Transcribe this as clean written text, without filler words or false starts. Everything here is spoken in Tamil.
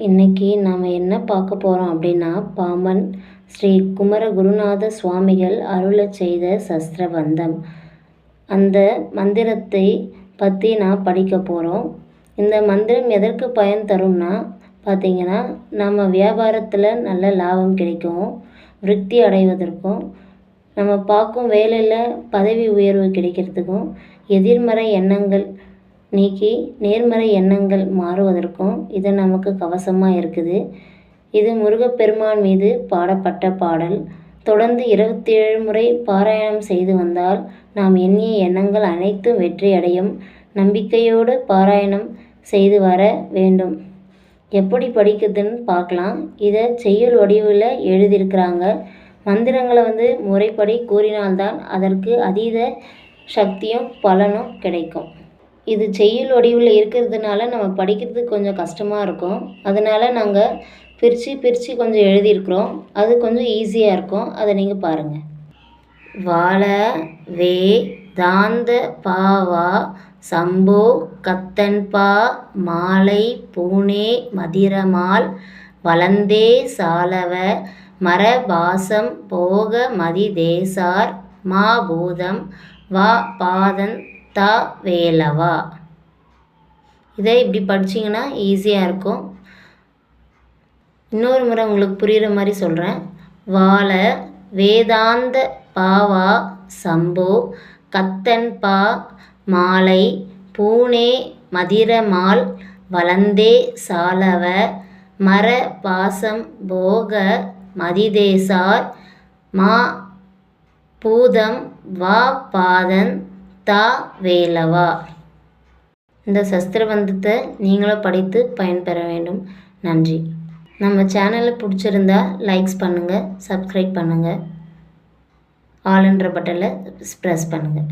இன்னைக்கு நாம் என்ன பார்க்க போகிறோம் அப்படின்னா, பாம்பன் ஸ்ரீ குமர குருநாத சுவாமிகள் அருளச் செய்த சஸ்திரபந்தம். அந்த மந்திரத்தை பற்றி நான் படிக்க போகிறோம். இந்த மந்திரம் எதற்கு பயன் தரும்னா பார்த்திங்கன்னா, நம்ம வியாபாரத்தில் நல்ல லாபம் கிடைக்கும், விருத்தி அடைவதற்கும், நம்ம பார்க்கும் வேலையில் பதவி உயர்வு கிடைக்கிறதுக்கும், எதிர்மறை எண்ணங்கள் நீக்கி நேர்மறை எண்ணங்கள் மாறுவதற்கும் இது நமக்கு கவசமாக இருக்குது. இது முருகப்பெருமான் மீது பாடப்பட்ட பாடல். தொடர்ந்து 27 முறை பாராயணம் செய்து வந்தால் நாம் எண்ணிய எண்ணங்கள் அனைத்தும் வெற்றி அடையும். நம்பிக்கையோடு பாராயணம் செய்து வர வேண்டும். எப்படி படிக்கிறதுன்னு பார்க்கலாம். இதை செய்யுள் வடிவில் எழுதியிருக்கிறாங்க. மந்திரங்களை முறைப்படி கூறினால்தான் அதற்கு அதீத சக்தியும் பலனும் கிடைக்கும். இது செய்யுள் வடிவில் இருக்கிறதுனால நம்ம படிக்கிறதுக்கு கொஞ்சம் கஷ்டமாக இருக்கும். அதனால் நாங்கள் பிரித்து கொஞ்சம் எழுதியிருக்கிறோம். அது கொஞ்சம் ஈஸியாக இருக்கும். அதை நீங்கள் பாருங்கள். வாழ வே தாந்த பாவா சம்போ கத்தன்பா மாலை பூனே மதிரமால் வளந்தே சாலவ மரபாசம் போக மதி தேசார் மா பூதம் வா பாதன் தா வேலவா. இதை இப்படி படிச்சிங்கன்னா ஈஸியாக இருக்கும். இன்னொரு முறை உங்களுக்கு புரிகிற மாதிரி சொல்கிறேன். வாழ வேதாந்த பாவா சம்போ கத்தன் பா மாலை பூனே மதிரமால் வளந்தே சாலவ மர பாசம் போக மதிதேசார் மா பூதம் வா பாதன் தா வேலவா. இந்த சஸ்திரபந்தத்தை நீங்களும் படித்து பயன்பெற வேண்டும். நன்றி. நம்ம சேனலை பிடிச்சிருந்தா லைக்ஸ் பண்ணுங்கள், சப்ஸ்கிரைப் பண்ணுங்கள், ஆல் என்ற பட்டனில் ப்ரெஸ் பண்ணுங்கள்.